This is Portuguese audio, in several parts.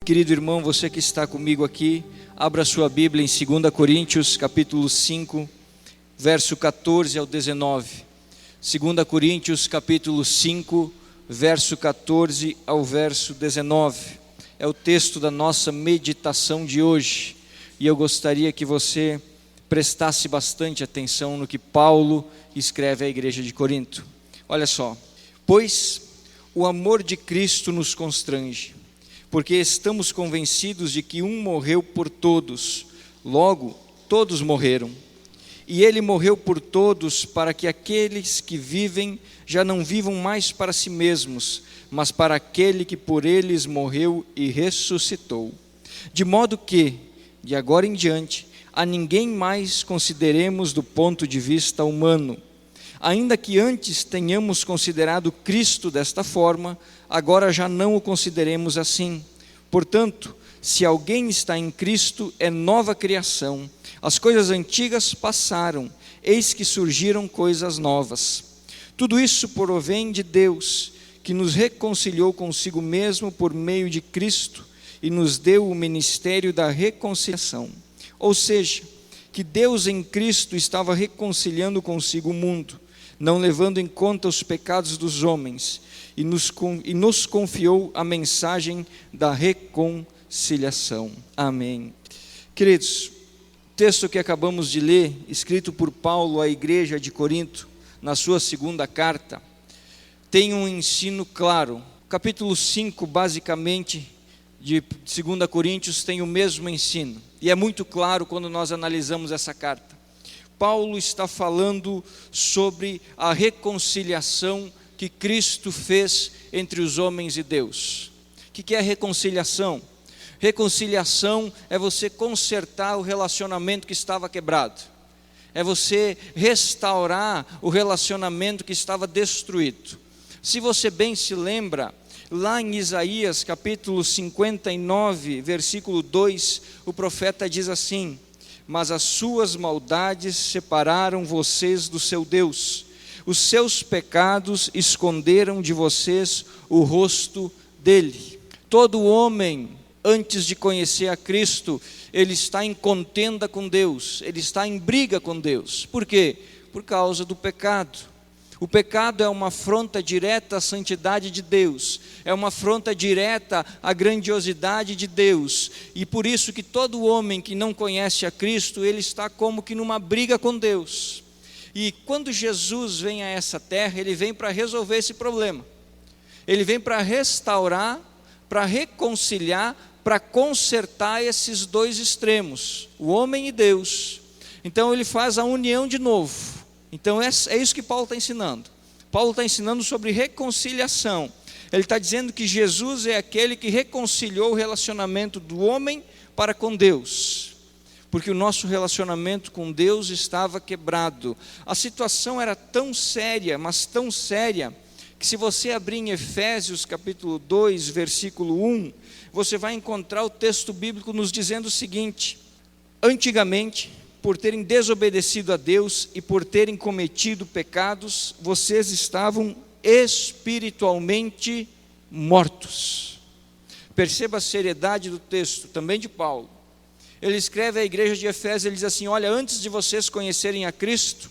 Querido irmão, você que está comigo aqui, abra sua Bíblia em 2 Coríntios, capítulo 5, verso 14 ao 19. 2 Coríntios, capítulo 5, verso 14 ao verso 19. É o texto da nossa meditação de hoje. E eu gostaria que você prestasse bastante atenção no que Paulo escreve à igreja de Corinto. Olha só: pois o amor de Cristo nos constrange, porque estamos convencidos de que um morreu por todos, logo todos morreram. E ele morreu por todos, para que aqueles que vivem já não vivam mais para si mesmos, mas para aquele que por eles morreu e ressuscitou. De modo que, de agora em diante, a ninguém mais consideremos do ponto de vista humano. Ainda que antes tenhamos considerado Cristo desta forma, agora já não o consideremos assim. Portanto, se alguém está em Cristo, é nova criação. As coisas antigas passaram, eis que surgiram coisas novas. Tudo isso provém de Deus, que nos reconciliou consigo mesmo por meio de Cristo e nos deu o ministério da reconciliação. Ou seja, que Deus em Cristo estava reconciliando consigo o mundo, não levando em conta os pecados dos homens, e nos confiou a mensagem da reconciliação. Amém. Queridos, o texto que acabamos de ler, escrito por Paulo à igreja de Corinto, na sua segunda carta, tem um ensino claro. Capítulo 5, basicamente, de 2 Coríntios, tem o mesmo ensino, e é muito claro quando nós analisamos essa carta. Paulo está falando sobre a reconciliação que Cristo fez entre os homens e Deus. O que é reconciliação? Reconciliação é você consertar o relacionamento que estava quebrado. É você restaurar o relacionamento que estava destruído. Se você bem se lembra, lá em Isaías capítulo 59, versículo 2, o profeta diz assim: mas as suas maldades separaram vocês do seu Deus, os seus pecados esconderam de vocês o rosto dele. Todo homem, antes de conhecer a Cristo, ele está em contenda com Deus, ele está em briga com Deus. Por quê? Por causa do pecado. O pecado é uma afronta direta à santidade de Deus, é uma afronta direta à grandiosidade de Deus, e por isso que todo homem que não conhece a Cristo, ele está como que numa briga com Deus. E quando Jesus vem a essa terra, ele vem para resolver esse problema, ele vem para restaurar, para reconciliar, para consertar esses dois extremos, o homem e Deus. Então ele faz a união de novo. Então é isso que Paulo está ensinando. Paulo está ensinando sobre reconciliação. Ele está dizendo que Jesus é aquele que reconciliou o relacionamento do homem para com Deus, porque o nosso relacionamento com Deus estava quebrado. A situação era tão séria, mas tão séria, que se você abrir em Efésios capítulo 2, versículo 1, você vai encontrar o texto bíblico nos dizendo o seguinte: antigamente, por terem desobedecido a Deus e por terem cometido pecados, vocês estavam espiritualmente mortos. Perceba a seriedade do texto, também de Paulo. Ele escreve à igreja de Efésios, ele diz assim: olha, antes de vocês conhecerem a Cristo,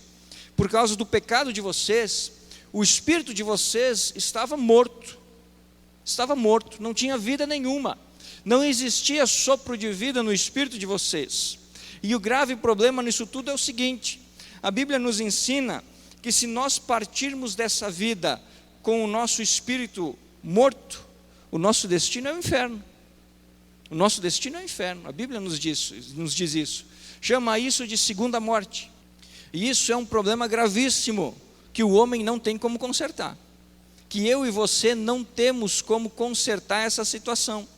por causa do pecado de vocês, o espírito de vocês estava morto, não tinha vida nenhuma, não existia sopro de vida no espírito de vocês. E o grave problema nisso tudo é o seguinte: a Bíblia nos ensina que se nós partirmos dessa vida com o nosso espírito morto, o nosso destino é o inferno. O nosso destino é o inferno, a Bíblia nos diz isso. Chama isso de segunda morte. E isso é um problema gravíssimo, que o homem não tem como consertar, que eu e você não temos como consertar essa situação.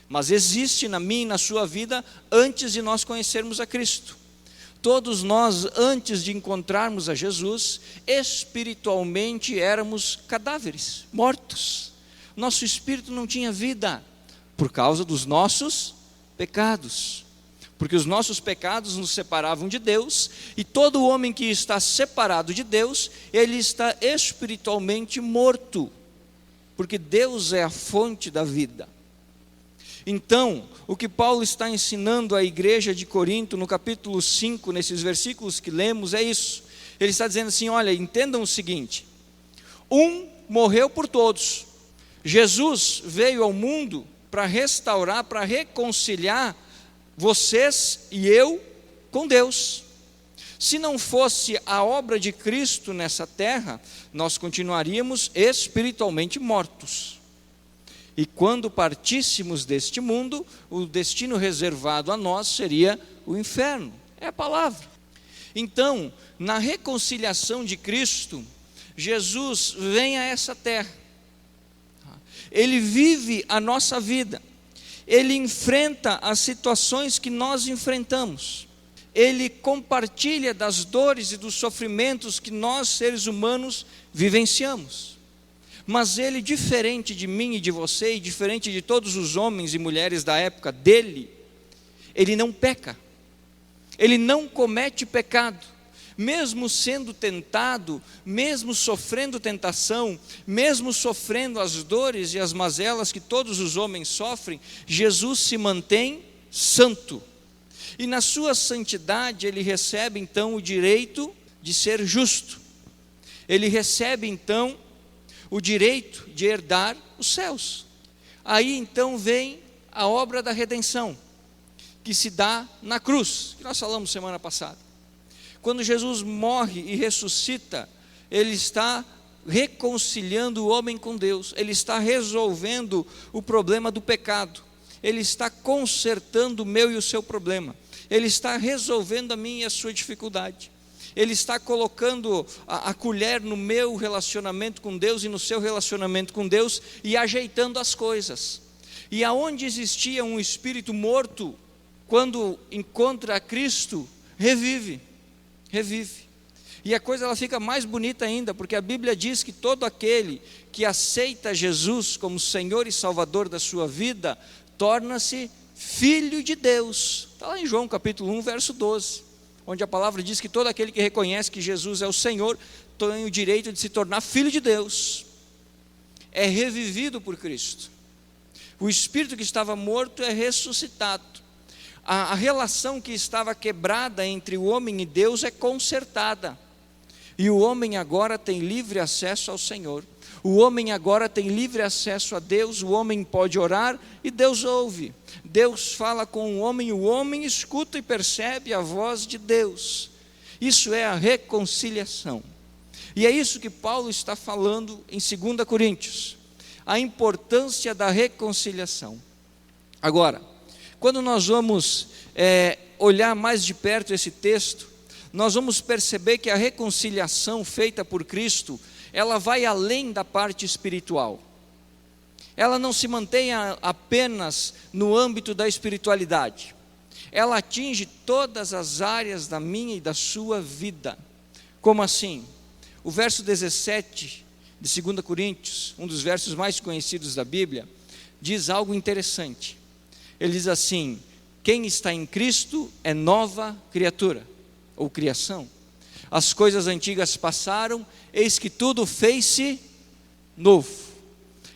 Mas existe na minha e na sua vida antes de nós conhecermos a Cristo. Todos nós, antes de encontrarmos a Jesus, espiritualmente éramos cadáveres, mortos. Nosso espírito não tinha vida, por causa dos nossos pecados. Porque os nossos pecados nos separavam de Deus, e todo homem que está separado de Deus, ele está espiritualmente morto, porque Deus é a fonte da vida. Então, o que Paulo está ensinando à igreja de Corinto, no capítulo 5, nesses versículos que lemos, é isso. Ele está dizendo assim: olha, entendam o seguinte: um morreu por todos. Jesus veio ao mundo para restaurar, para reconciliar vocês e eu com Deus. Se não fosse a obra de Cristo nessa terra, nós continuaríamos espiritualmente mortos. E quando partíssemos deste mundo, o destino reservado a nós seria o inferno. É a palavra. Então, na reconciliação de Cristo, Jesus vem a essa terra. Ele vive a nossa vida. Ele enfrenta as situações que nós enfrentamos. Ele compartilha das dores e dos sofrimentos que nós, seres humanos, vivenciamos. Mas ele, diferente de mim e de você, e diferente de todos os homens e mulheres da época dele, ele não peca, ele não comete pecado. Mesmo sendo tentado, mesmo sofrendo tentação, mesmo sofrendo as dores e as mazelas que todos os homens sofrem, Jesus se mantém santo. E na sua santidade ele recebe então o direito de ser justo. Ele recebe então o direito de herdar os céus. Aí então vem a obra da redenção, que se dá na cruz, que nós falamos semana passada. Quando Jesus morre e ressuscita, ele está reconciliando o homem com Deus, ele está resolvendo o problema do pecado, ele está consertando o meu e o seu problema, ele está resolvendo a minha e a sua dificuldade, ele está colocando a colher no meu relacionamento com Deus e no seu relacionamento com Deus e ajeitando as coisas. E aonde existia um espírito morto, quando encontra a Cristo, revive. E a coisa ela fica mais bonita ainda, porque a Bíblia diz que todo aquele que aceita Jesus como Senhor e Salvador da sua vida, torna-se filho de Deus. Está lá em João capítulo 1, verso 12, onde a palavra diz que todo aquele que reconhece que Jesus é o Senhor, tem o direito de se tornar filho de Deus. É revivido por Cristo. O espírito que estava morto é ressuscitado. A relação que estava quebrada entre o homem e Deus é consertada, e o homem agora tem livre acesso ao Senhor, o homem agora tem livre acesso a Deus, o homem pode orar e Deus ouve, Deus fala com o homem escuta e percebe a voz de Deus. Isso é a reconciliação, e é isso que Paulo está falando em 2 Coríntios, a importância da reconciliação. Agora, quando nós vamos olhar mais de perto esse texto, nós vamos perceber que a reconciliação feita por Cristo, ela vai além da parte espiritual. Ela não se mantém apenas no âmbito da espiritualidade. Ela atinge todas as áreas da minha e da sua vida. Como assim? O verso 17 de 2 Coríntios, um dos versos mais conhecidos da Bíblia, diz algo interessante. Ele diz assim: quem está em Cristo é nova criatura, ou criação. As coisas antigas passaram, eis que tudo fez-se novo.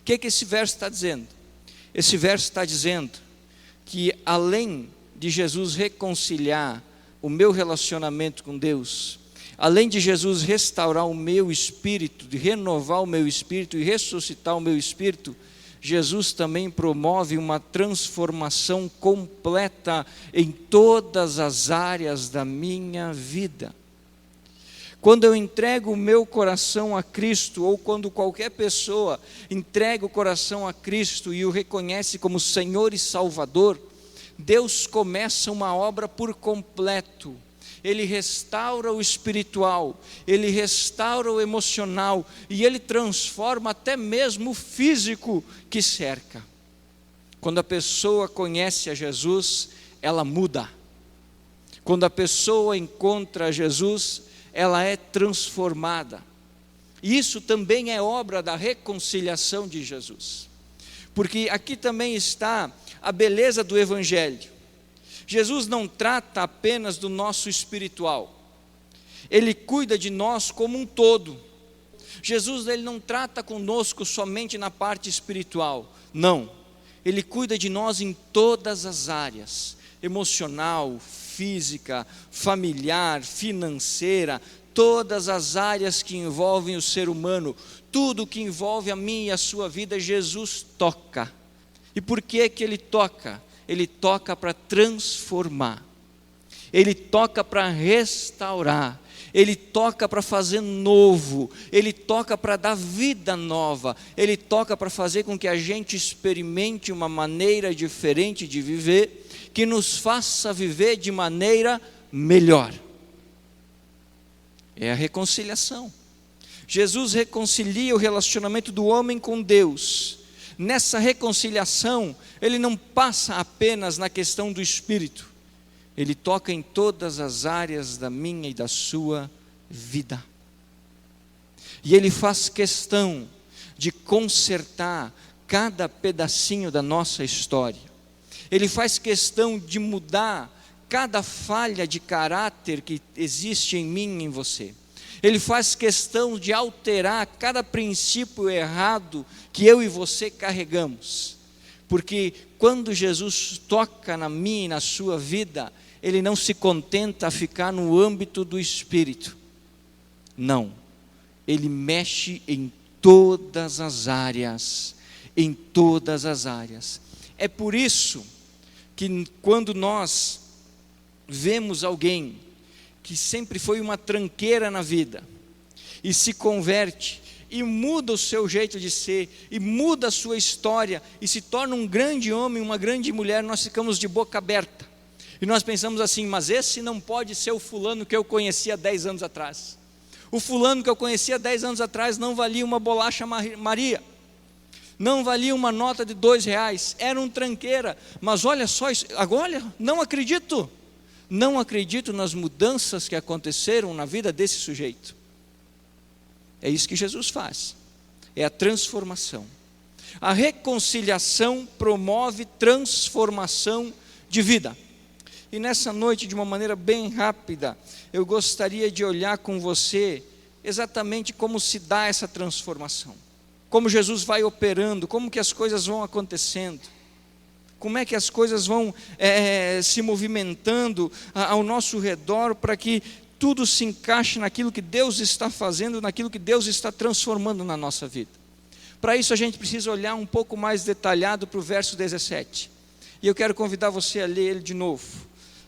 O que esse verso está dizendo? Esse verso está dizendo que além de Jesus reconciliar o meu relacionamento com Deus, além de Jesus restaurar o meu espírito, de renovar o meu espírito e ressuscitar o meu espírito, Jesus também promove uma transformação completa em todas as áreas da minha vida. Quando eu entrego o meu coração a Cristo, ou quando qualquer pessoa entrega o coração a Cristo e o reconhece como Senhor e Salvador, Deus começa uma obra por completo. Ele restaura o espiritual, ele restaura o emocional e ele transforma até mesmo o físico que cerca. Quando a pessoa conhece a Jesus, ela muda. Quando a pessoa encontra Jesus, ela é transformada. Isso também é obra da reconciliação de Jesus. Porque aqui também está a beleza do Evangelho. Jesus não trata apenas do nosso espiritual, Ele cuida de nós como um todo. Jesus ele não trata conosco somente na parte espiritual, não. Ele cuida de nós em todas as áreas: emocional, física, familiar, financeira, todas as áreas que envolvem o ser humano, tudo que envolve a minha e a sua vida, Jesus toca. E por que que Ele toca? Ele toca para transformar, Ele toca para restaurar, Ele toca para fazer novo, Ele toca para dar vida nova, Ele toca para fazer com que a gente experimente uma maneira diferente de viver, que nos faça viver de maneira melhor. É a reconciliação. Jesus reconcilia o relacionamento do homem com Deus. Nessa reconciliação, Ele não passa apenas na questão do espírito, Ele toca em todas as áreas da minha e da sua vida. E Ele faz questão de consertar cada pedacinho da nossa história. Ele faz questão de mudar cada falha de caráter que existe em mim e em você. Ele faz questão de alterar cada princípio errado que eu e você carregamos. Porque quando Jesus toca na minha e na sua vida, Ele não se contenta a ficar no âmbito do espírito. Não. Ele mexe em todas as áreas. Em todas as áreas. É por isso que quando nós vemos alguém que sempre foi uma tranqueira na vida, e se converte, e muda o seu jeito de ser, e muda a sua história, e se torna um grande homem, uma grande mulher, nós ficamos de boca aberta, e nós pensamos assim: mas esse não pode ser o fulano que eu conhecia 10 anos atrás, o fulano que eu conhecia 10 anos atrás não valia uma bolacha Maria, não valia uma nota de R$2, era um tranqueira, mas olha só isso, agora não acredito nas mudanças que aconteceram na vida desse sujeito. É isso que Jesus faz, é a transformação. A reconciliação promove transformação de vida. E nessa noite, de uma maneira bem rápida, eu gostaria de olhar com você exatamente como se dá essa transformação, como Jesus vai operando, como que as coisas vão acontecendo, como é que as coisas vão se movimentando ao nosso redor, para que tudo se encaixe naquilo que Deus está fazendo, naquilo que Deus está transformando na nossa vida. Para isso a gente precisa olhar um pouco mais detalhado para o verso 17, e eu quero convidar você a ler ele de novo,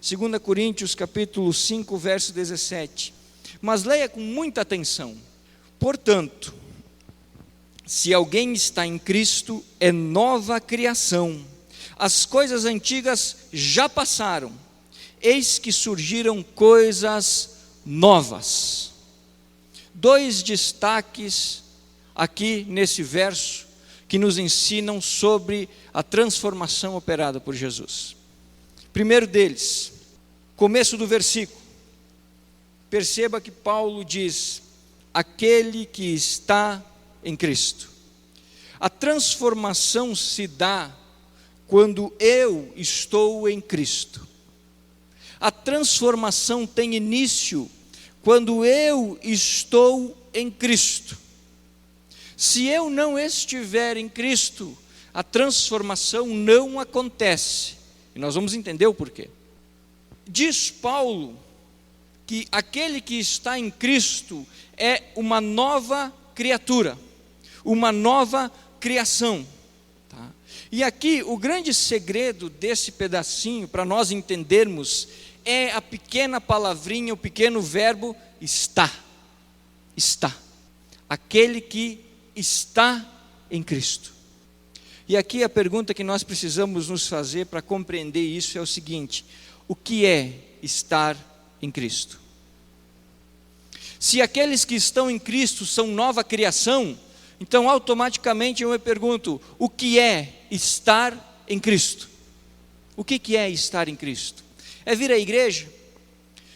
2 Coríntios capítulo 5, verso 17, mas leia com muita atenção. Portanto, se alguém está em Cristo, é nova criação, as coisas antigas já passaram, eis que surgiram coisas novas. 2 destaques aqui nesse verso que nos ensinam sobre a transformação operada por Jesus. Primeiro deles, começo do versículo, perceba que Paulo diz: aquele que está em Cristo. A transformação se dá quando eu estou em Cristo. A transformação tem início quando eu estou em Cristo. Se eu não estiver em Cristo, a transformação não acontece. E nós vamos entender o porquê. Diz Paulo que aquele que está em Cristo é uma nova criatura, uma nova criação. E aqui o grande segredo desse pedacinho, para nós entendermos, é a pequena palavrinha, o pequeno verbo está. Está. Aquele que está em Cristo. E aqui a pergunta que nós precisamos nos fazer para compreender isso é o seguinte: o que é estar em Cristo? Se aqueles que estão em Cristo são nova criação, então automaticamente eu me pergunto: o que é estar em Cristo? O que é estar em Cristo? É vir à igreja?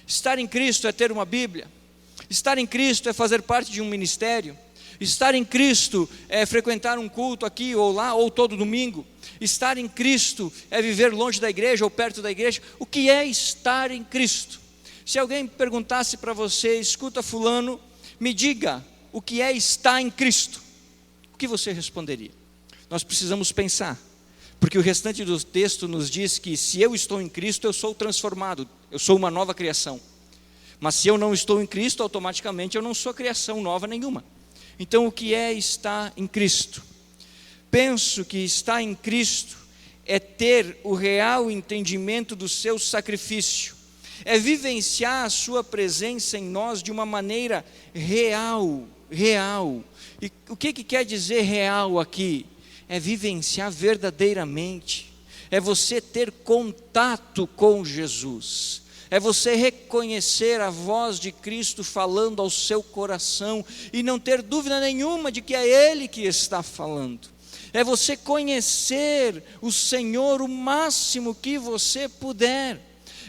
Estar em Cristo é ter uma Bíblia? Estar em Cristo é fazer parte de um ministério? Estar em Cristo é frequentar um culto aqui ou lá, ou todo domingo? Estar em Cristo é viver longe da igreja ou perto da igreja? O que é estar em Cristo? Se alguém perguntasse para você: escuta fulano, me diga o que é estar em Cristo, o que você responderia? Nós precisamos pensar Porque o restante do texto nos diz que se eu estou em Cristo, eu sou transformado, eu sou uma nova criação. Mas se eu não estou em Cristo, automaticamente eu não sou criação nova nenhuma. Então o que é estar em Cristo? Penso que estar em Cristo é ter o real entendimento do seu sacrifício, é vivenciar a sua presença em nós de uma maneira real. E o que quer dizer real aqui? É vivenciar verdadeiramente, é você ter contato com Jesus, é você reconhecer a voz de Cristo falando ao seu coração e não ter dúvida nenhuma de que é Ele que está falando. É você conhecer o Senhor o máximo que você puder.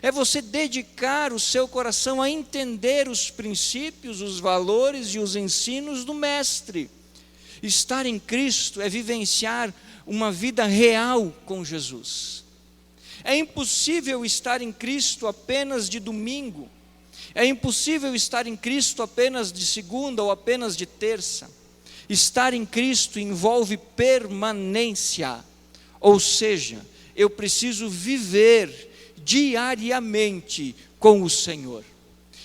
É você dedicar o seu coração a entender os princípios, os valores e os ensinos do Mestre. Estar em Cristo é vivenciar uma vida real com Jesus. É impossível estar em Cristo apenas de domingo. É impossível estar em Cristo apenas de segunda ou apenas de terça. Estar em Cristo envolve permanência. Ou seja, eu preciso viver diariamente com o Senhor.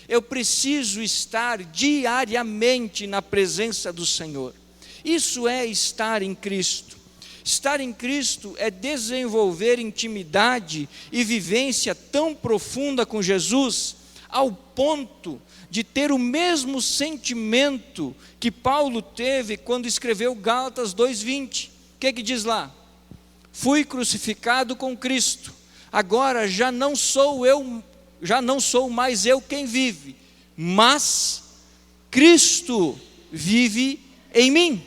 Eu preciso estar diariamente na presença do Senhor. Isso é estar em Cristo. Estar em Cristo é desenvolver intimidade e vivência tão profunda com Jesus, ao ponto de ter o mesmo sentimento que Paulo teve quando escreveu Gálatas 2:20. O que diz lá? Fui crucificado com Cristo, agora já não sou mais eu quem vive, mas Cristo vive em mim.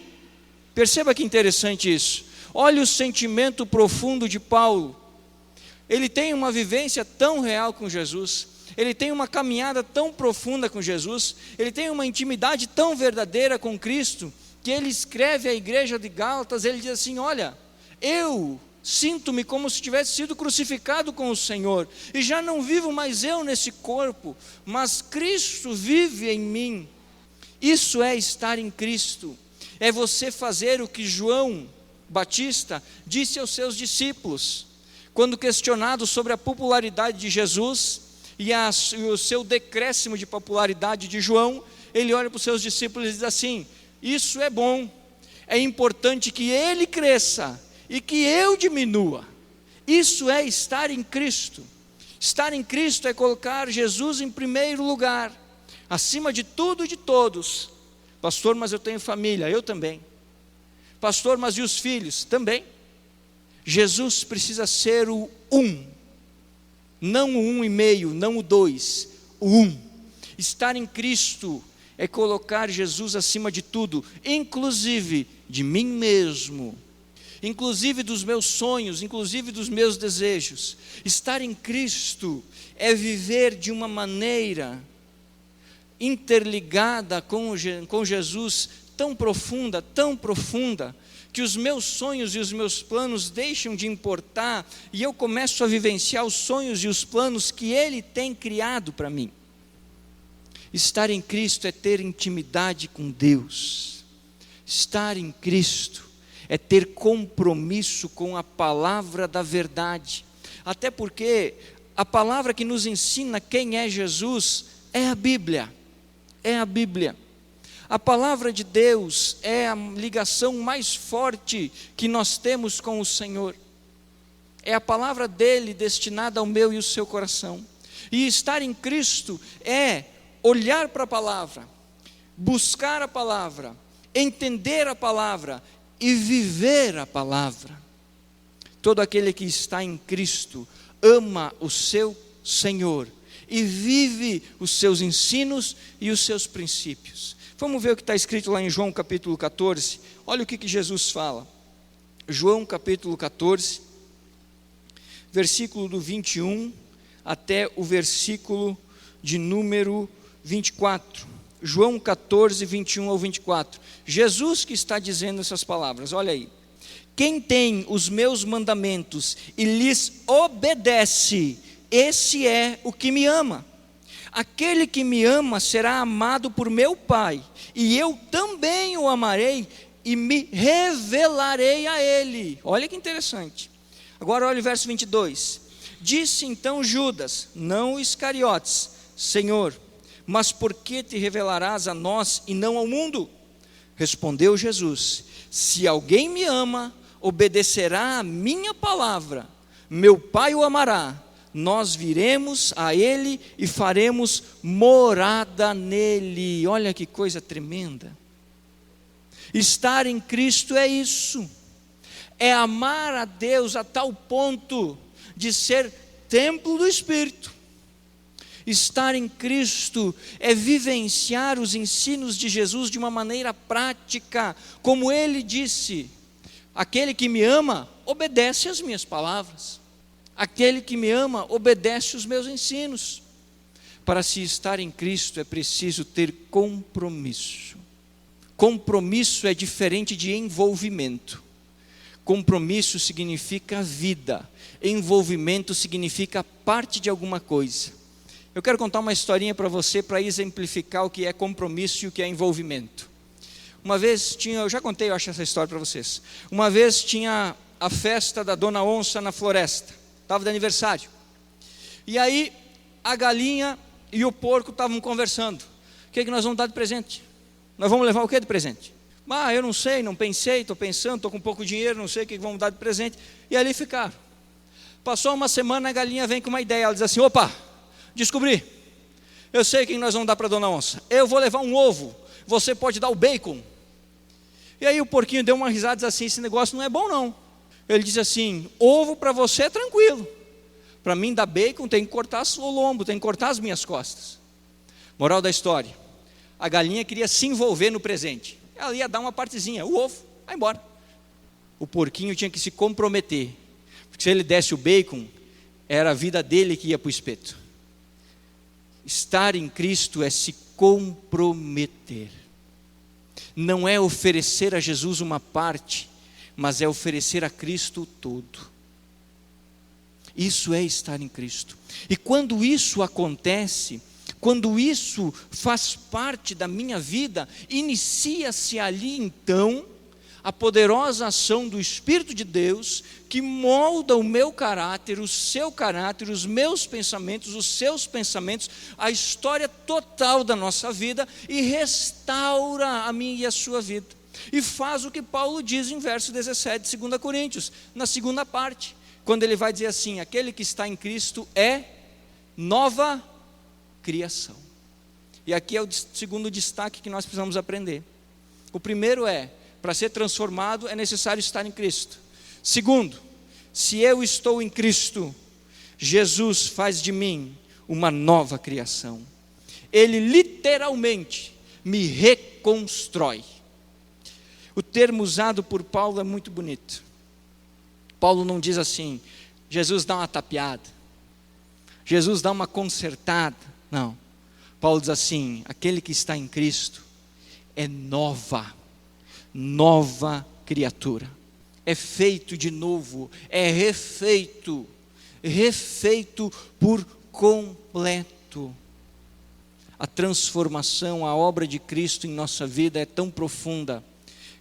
Perceba que interessante isso. Olha o sentimento profundo de Paulo. Ele tem uma vivência tão real com Jesus, ele tem uma caminhada tão profunda com Jesus, ele tem uma intimidade tão verdadeira com Cristo, que ele escreve à igreja de Gálatas, ele diz assim: olha, eu sinto-me como se tivesse sido crucificado com o Senhor, e já não vivo mais eu nesse corpo, mas Cristo vive em mim. Isso é estar em Cristo. É você fazer o que João Batista disse aos seus discípulos, quando questionado sobre a popularidade de Jesus e o seu decréscimo de popularidade de João, ele olha para os seus discípulos e diz assim: isso é bom, é importante que ele cresça e que eu diminua. Isso é estar em Cristo. Estar em Cristo é colocar Jesus em primeiro lugar, acima de tudo e de todos. Pastor, mas eu tenho família. Eu também. Pastor, mas e os filhos? Também. Jesus precisa ser o um, não o 1,5, não o 2, o 1. Estar em Cristo é colocar Jesus acima de tudo, inclusive de mim mesmo, inclusive dos meus sonhos, inclusive dos meus desejos. Estar em Cristo é viver de uma maneira interligada com Jesus, tão profunda, que os meus sonhos e os meus planos deixam de importar, e eu começo a vivenciar os sonhos e os planos que Ele tem criado para mim. Estar em Cristo é ter intimidade com Deus. Estar em Cristo é ter compromisso com a palavra da verdade, até porque a palavra que nos ensina quem é Jesus é a Bíblia. É a Bíblia. A palavra de Deus é a ligação mais forte que nós temos com o Senhor. É a palavra dele destinada ao meu e o seu coração. E estar em Cristo é olhar para a palavra, buscar a palavra, entender a palavra e viver a palavra. Todo aquele que está em Cristo ama o seu Senhor e vive os seus ensinos e os seus princípios. Vamos ver o que está escrito lá em João capítulo 14. Olha o que Jesus fala. João capítulo 14, versículo do 21 até o versículo de número 24. João 14, 21 ao 24. Jesus que está dizendo essas palavras, olha aí. Quem tem os meus mandamentos e lhes obedece, esse é o que me ama. Aquele que me ama será amado por meu Pai, e eu também o amarei e me revelarei a ele. Olha que interessante. Agora olha o verso 22. Disse então Judas, não Iscariotes: Senhor, mas por que te revelarás a nós e não ao mundo? Respondeu Jesus: se alguém me ama, obedecerá a minha palavra. Meu Pai o amará. Nós viremos a ele e faremos morada nele. Olha que coisa tremenda. Estar em Cristo é isso. É amar a Deus a tal ponto de ser templo do Espírito. Estar em Cristo é vivenciar os ensinos de Jesus de uma maneira prática, como ele disse: aquele que me ama, obedece às minhas palavras. Aquele que me ama, obedece os meus ensinos. Para se estar em Cristo é preciso ter compromisso. Compromisso é diferente de envolvimento. Compromisso significa vida, envolvimento significa parte de alguma coisa. Eu quero contar uma historinha para você, para exemplificar o que é compromisso e o que é envolvimento. Uma vez eu já contei, eu acho, essa história para vocês. Uma vez tinha a festa da Dona Onça na floresta, estava de aniversário. E aí a galinha e o porco estavam conversando. O que é que nós vamos dar de presente? Nós vamos levar o que de presente? Eu não sei, não pensei, estou pensando, estou com pouco dinheiro, não sei o que vamos dar de presente. E ali ficaram. Passou uma semana, a galinha vem com uma ideia, ela diz assim: opa, descobri, eu sei quem nós vamos dar para a Dona Onça. Eu vou levar um ovo, você pode dar o bacon. E aí o porquinho deu uma risada e disse assim: esse negócio não é bom não. Ele disse assim: ovo para você é tranquilo, para mim dar bacon tem que cortar o lombo, tem que cortar as minhas costas. Moral da história: a galinha queria se envolver no presente, ela ia dar uma partezinha, o ovo, vai embora. O porquinho tinha que se comprometer, porque se ele desse o bacon, era a vida dele que ia para o espeto. Estar em Cristo é se comprometer. Não é oferecer a Jesus uma parte, mas é oferecer a Cristo o todo. Isso é estar em Cristo. E quando isso acontece, quando isso faz parte da minha vida, inicia-se ali então a poderosa ação do Espírito de Deus, que molda o meu caráter, o seu caráter, os meus pensamentos, os seus pensamentos, a história total da nossa vida, e restaura a minha e a sua vida. E faz o que Paulo diz em verso 17 de 2 Coríntios, na segunda parte, quando ele vai dizer assim: aquele que está em Cristo é nova criação. E aqui é o segundo destaque que nós precisamos aprender. O primeiro é: para ser transformado é necessário estar em Cristo. Segundo, se eu estou em Cristo, Jesus faz de mim uma nova criação. Ele literalmente me reconstrói. O termo usado por Paulo é muito bonito. Paulo não diz assim: Jesus dá uma tapeada, Jesus dá uma consertada. Não. Paulo diz assim: aquele que está em Cristo é nova criatura. É feito de novo, é refeito por completo. A transformação, a obra de Cristo em nossa vida é tão profunda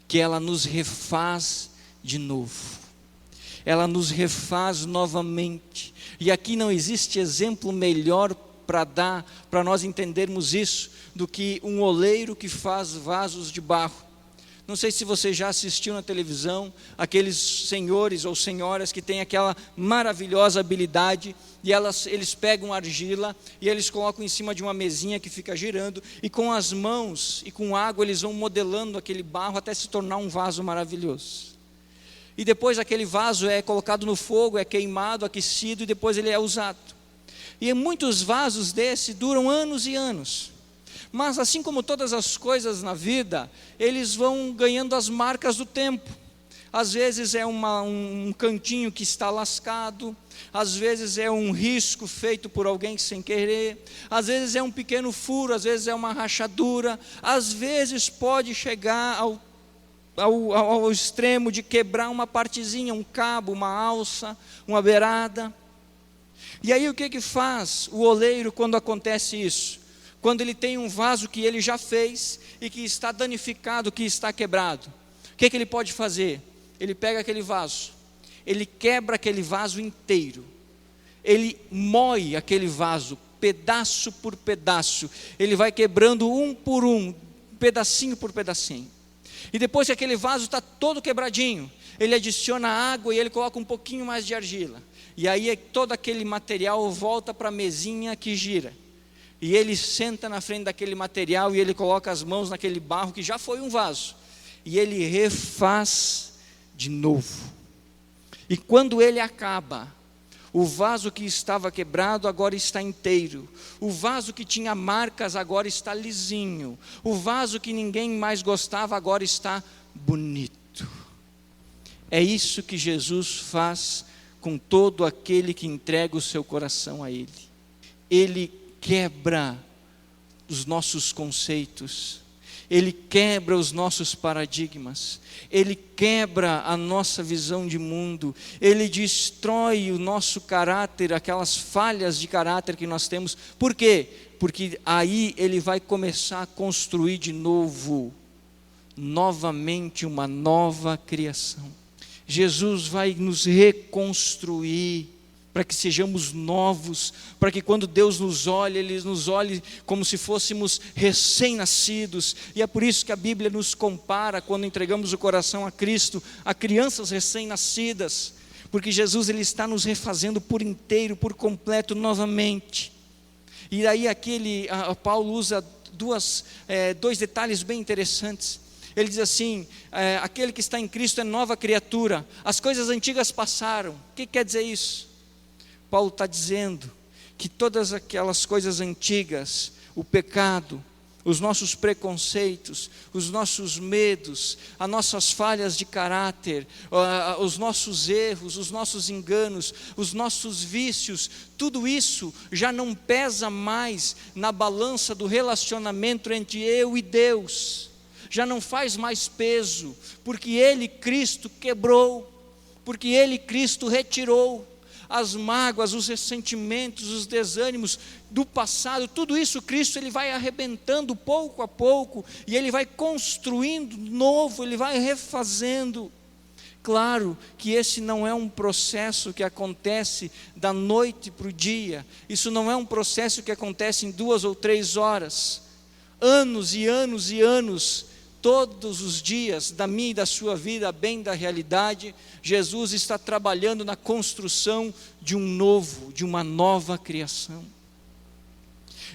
que ela nos refaz de novo. Ela nos refaz novamente. E aqui não existe exemplo melhor para dar, para nós entendermos isso, do que um oleiro que faz vasos de barro. Não sei se você já assistiu na televisão aqueles senhores ou senhoras que têm aquela maravilhosa habilidade, e eles pegam argila e eles colocam em cima de uma mesinha que fica girando, e com as mãos e com água eles vão modelando aquele barro até se tornar um vaso maravilhoso. E depois aquele vaso é colocado no fogo, é queimado, aquecido, e depois ele é usado. E muitos vasos desses duram anos e anos. Mas assim como todas as coisas na vida, eles vão ganhando as marcas do tempo. Às vezes é um cantinho que está lascado, às vezes é um risco feito por alguém sem querer, às vezes é um pequeno furo, às vezes é uma rachadura, às vezes pode chegar ao extremo de quebrar uma partezinha, um cabo, uma alça, uma beirada. E aí o que faz o oleiro quando acontece isso? Quando ele tem um vaso que ele já fez e que está danificado, que está quebrado, o que ele pode fazer? Ele pega aquele vaso, ele quebra aquele vaso inteiro, ele moe aquele vaso, pedaço por pedaço, ele vai quebrando um por um, pedacinho por pedacinho, e depois que aquele vaso está todo quebradinho, ele adiciona água e ele coloca um pouquinho mais de argila, e aí todo aquele material volta para a mesinha que gira, e ele senta na frente daquele material, e ele coloca as mãos naquele barro que já foi um vaso, e ele refaz de novo, e quando ele acaba, o vaso que estava quebrado agora está inteiro, o vaso que tinha marcas agora está lisinho, o vaso que ninguém mais gostava agora está bonito. É isso que Jesus faz com todo aquele que entrega o seu coração a Ele. Ele quebra os nossos conceitos, Ele quebra os nossos paradigmas, Ele quebra a nossa visão de mundo, Ele destrói o nosso caráter, aquelas falhas de caráter que nós temos. Por quê? Porque aí Ele vai começar a construir de novo, novamente uma nova criação. Jesus vai nos reconstruir, para que sejamos novos, para que quando Deus nos olhe, Ele nos olhe como se fôssemos recém-nascidos, e é por isso que a Bíblia nos compara, quando entregamos o coração a Cristo, a crianças recém-nascidas, porque Jesus Ele está nos refazendo por inteiro, por completo, novamente. E aí Paulo usa dois detalhes bem interessantes. Ele diz assim, aquele que está em Cristo é nova criatura, as coisas antigas passaram. O que quer dizer isso? Paulo está dizendo que todas aquelas coisas antigas, o pecado, os nossos preconceitos, os nossos medos, as nossas falhas de caráter, os nossos erros, os nossos enganos, os nossos vícios, tudo isso já não pesa mais na balança do relacionamento entre eu e Deus, já não faz mais peso, porque Ele, Cristo, quebrou, porque Ele, Cristo, retirou. As mágoas, os ressentimentos, os desânimos do passado, tudo isso Cristo Ele vai arrebentando pouco a pouco, e Ele vai construindo novo, Ele vai refazendo. Claro que esse não é um processo que acontece da noite para o dia, isso não é um processo que acontece em 2 ou 3 horas, anos e anos e anos, todos os dias da minha e da sua vida, bem da realidade, Jesus está trabalhando na construção de um novo, de uma nova criação.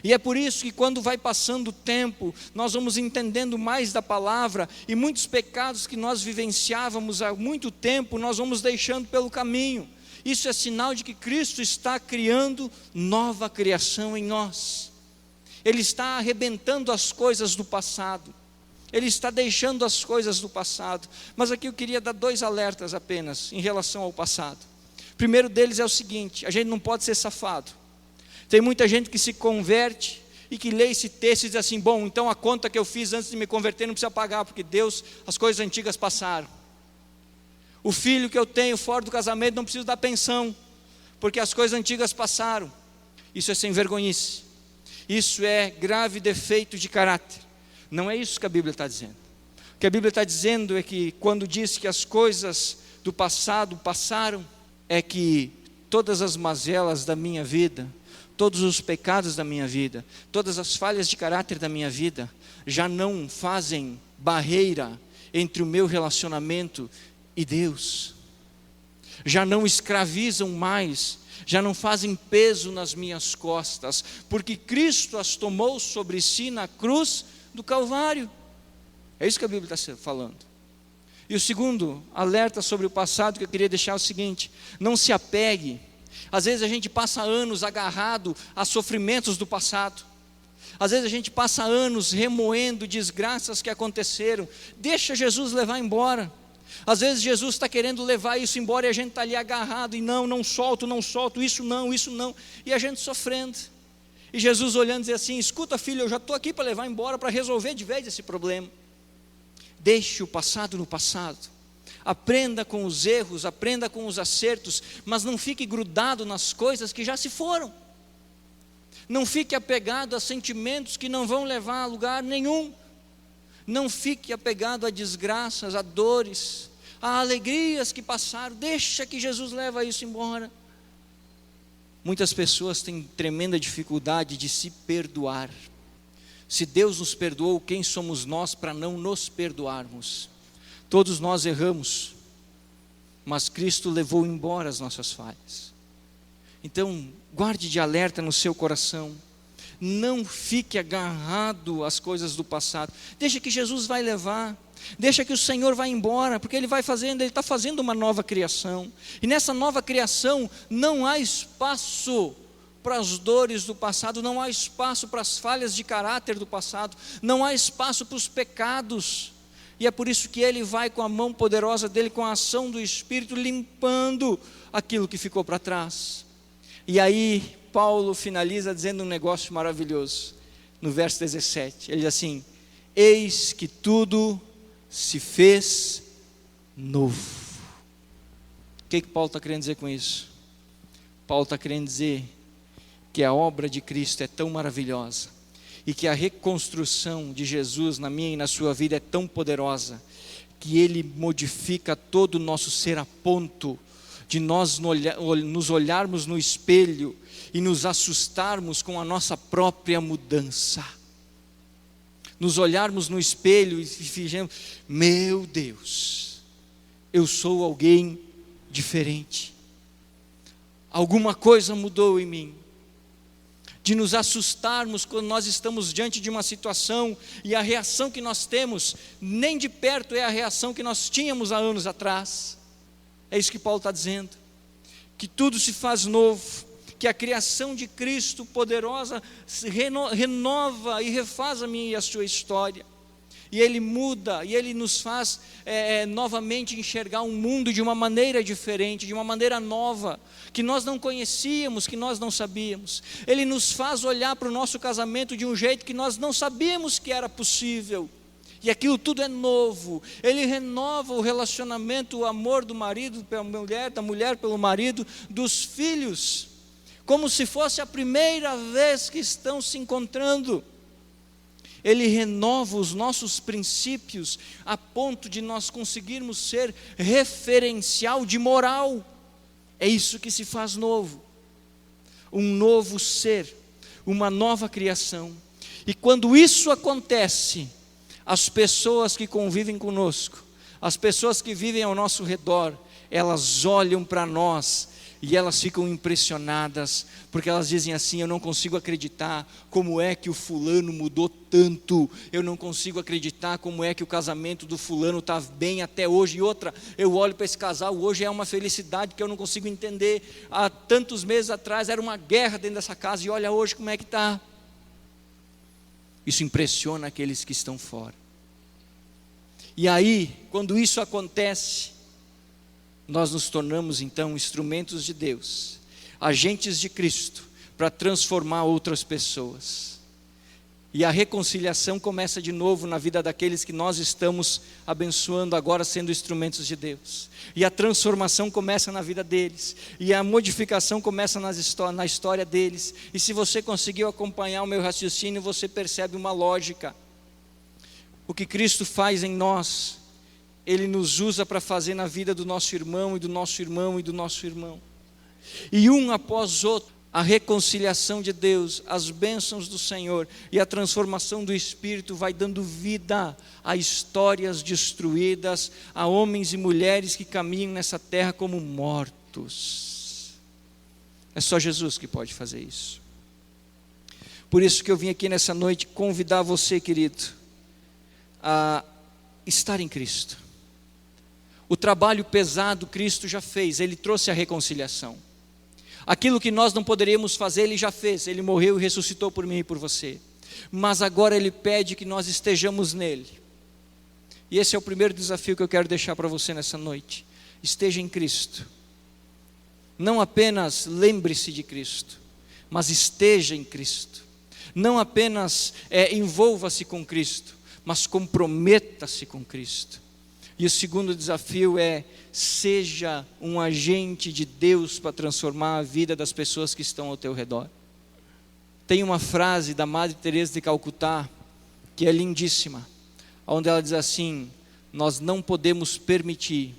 E é por isso que quando vai passando o tempo, nós vamos entendendo mais da palavra, e muitos pecados que nós vivenciávamos há muito tempo, nós vamos deixando pelo caminho. Isso é sinal de que Cristo está criando nova criação em nós. Ele está arrebentando as coisas do passado. Ele está deixando as coisas do passado. Mas aqui eu queria dar 2 alertas apenas em relação ao passado. O primeiro deles é o seguinte: a gente não pode ser safado. Tem muita gente que se converte e que lê esse texto e diz assim: bom, então a conta que eu fiz antes de me converter não precisa pagar, porque Deus, as coisas antigas passaram. O filho que eu tenho fora do casamento não preciso dar pensão, porque as coisas antigas passaram. Isso é sem vergonhice. Isso é grave defeito de caráter. Não é isso que a Bíblia está dizendo. O que a Bíblia está dizendo é que quando diz que as coisas do passado passaram, é que todas as mazelas da minha vida, todos os pecados da minha vida, todas as falhas de caráter da minha vida, já não fazem barreira entre o meu relacionamento e Deus, já não escravizam mais, já não fazem peso nas minhas costas, porque Cristo as tomou sobre si na cruz do Calvário. É isso que a Bíblia está falando. E o segundo alerta sobre o passado que eu queria deixar é o seguinte: não se apegue. Às vezes a gente passa anos agarrado a sofrimentos do passado. Às vezes a gente passa anos remoendo desgraças que aconteceram. Deixa Jesus levar embora. Às vezes Jesus está querendo levar isso embora e a gente está ali agarrado, e não solto, isso não, e a gente sofrendo. E Jesus olhando e diz assim: escuta, filho, eu já estou aqui para levar embora, para resolver de vez esse problema. Deixe o passado no passado. Aprenda com os erros, aprenda com os acertos, mas não fique grudado nas coisas que já se foram. Não fique apegado a sentimentos que não vão levar a lugar nenhum. Não fique apegado a desgraças, a dores. há alegrias que passaram, deixa que Jesus leva isso embora. Muitas pessoas têm tremenda dificuldade de se perdoar. Se Deus nos perdoou, quem somos nós para não nos perdoarmos? Todos nós erramos, mas Cristo levou embora as nossas falhas. Então, guarde de alerta no seu coração, não fique agarrado às coisas do passado, deixa que Jesus vai levar, deixa que o Senhor vai embora, porque Ele está fazendo uma nova criação, e nessa nova criação não há espaço para as dores do passado, não há espaço para as falhas de caráter do passado, não há espaço para os pecados, e é por isso que Ele vai com a mão poderosa dEle, com a ação do Espírito, limpando aquilo que ficou para trás. E aí Paulo finaliza dizendo um negócio maravilhoso, no verso 17, ele diz assim: eis que tudo se fez novo. O que Paulo está querendo dizer com isso? Paulo está querendo dizer que a obra de Cristo é tão maravilhosa, e que a reconstrução de Jesus na minha e na sua vida é tão poderosa, que Ele modifica todo o nosso ser a ponto de nós nos olharmos no espelho e nos assustarmos com a nossa própria mudança. Nos olharmos no espelho e fingirmos: meu Deus, eu sou alguém diferente, alguma coisa mudou em mim. De nos assustarmos quando nós estamos diante de uma situação e a reação que nós temos nem de perto é a reação que nós tínhamos há anos atrás. É isso que Paulo está dizendo, que tudo se faz novo, que a criação de Cristo poderosa renova e refaz a minha e a sua história, e Ele muda, e Ele nos faz novamente enxergar um mundo de uma maneira diferente, de uma maneira nova, que nós não conhecíamos, que nós não sabíamos. Ele nos faz olhar para o nosso casamento de um jeito que nós não sabíamos que era possível, e aquilo tudo é novo. Ele renova o relacionamento, o amor do marido pela mulher, da mulher pelo marido, dos filhos, como se fosse a primeira vez que estão se encontrando. Ele renova os nossos princípios a ponto de nós conseguirmos ser referencial de moral. É isso que se faz novo, um novo ser, uma nova criação. E quando isso acontece, as pessoas que convivem conosco, as pessoas que vivem ao nosso redor, elas olham para nós e elas ficam impressionadas, porque elas dizem assim: eu não consigo acreditar como é que o fulano mudou tanto, eu não consigo acreditar como é que o casamento do fulano está bem até hoje. E outra, eu olho para esse casal, hoje é uma felicidade que eu não consigo entender, há tantos meses atrás era uma guerra dentro dessa casa, e olha hoje como é que está. Isso impressiona aqueles que estão fora. E aí, quando isso acontece, nós nos tornamos então instrumentos de Deus, agentes de Cristo, para transformar outras pessoas. E a reconciliação começa de novo na vida daqueles que nós estamos abençoando agora, sendo instrumentos de Deus. E a transformação começa na vida deles, e a modificação começa na história deles. E se você conseguiu acompanhar o meu raciocínio, você percebe uma lógica. O que Cristo faz em nós, Ele nos usa para fazer na vida do nosso irmão, e do nosso irmão, e do nosso irmão. E um após outro, a reconciliação de Deus, as bênçãos do Senhor e a transformação do Espírito vai dando vida a histórias destruídas, a homens e mulheres que caminham nessa terra como mortos. É só Jesus que pode fazer isso. Por isso que eu vim aqui nessa noite convidar você, querido, a estar em Cristo. O trabalho pesado Cristo já fez, Ele trouxe a reconciliação. Aquilo que nós não poderíamos fazer, Ele já fez. Ele morreu e ressuscitou por mim e por você. Mas agora Ele pede que nós estejamos nele. E esse é o primeiro desafio que eu quero deixar para você nessa noite. Esteja em Cristo. Não apenas lembre-se de Cristo, mas esteja em Cristo. Não apenas envolva-se com Cristo, mas comprometa-se com Cristo. E o segundo desafio é: seja um agente de Deus para transformar a vida das pessoas que estão ao teu redor. Tem uma frase da Madre Teresa de Calcutá que é lindíssima, onde ela diz assim: nós não podemos permitir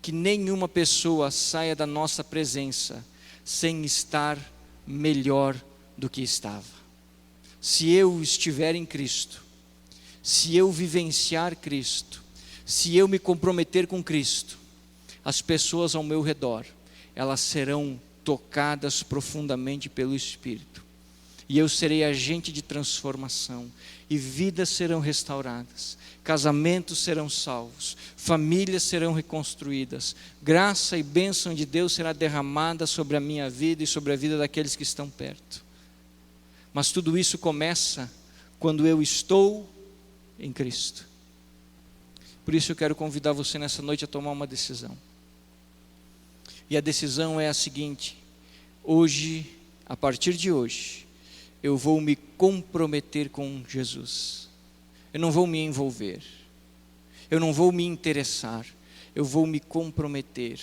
que nenhuma pessoa saia da nossa presença sem estar melhor do que estava. Se eu estiver em Cristo, se eu vivenciar Cristo, se eu me comprometer com Cristo, as pessoas ao meu redor, elas serão tocadas profundamente pelo Espírito. E eu serei agente de transformação, e vidas serão restauradas, casamentos serão salvos, famílias serão reconstruídas, graça e bênção de Deus será derramada sobre a minha vida e sobre a vida daqueles que estão perto. Mas tudo isso começa quando eu estou em Cristo. Por isso eu quero convidar você nessa noite a tomar uma decisão. E a decisão é a seguinte: hoje, a partir de hoje, eu vou me comprometer com Jesus. Eu não vou me envolver, eu não vou me interessar, eu vou me comprometer.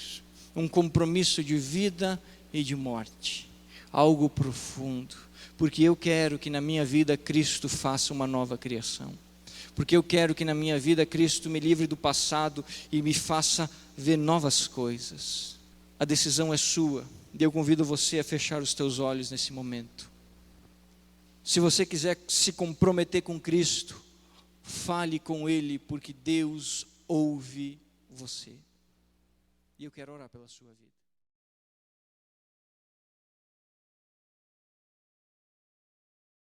Um compromisso de vida e de morte, algo profundo, porque eu quero que na minha vida Cristo faça uma nova criação, porque eu quero que na minha vida Cristo me livre do passado e me faça ver novas coisas. A decisão é sua, e eu convido você a fechar os teus olhos nesse momento. Se você quiser se comprometer com Cristo, fale com Ele, porque Deus ouve você. E eu quero orar pela sua vida.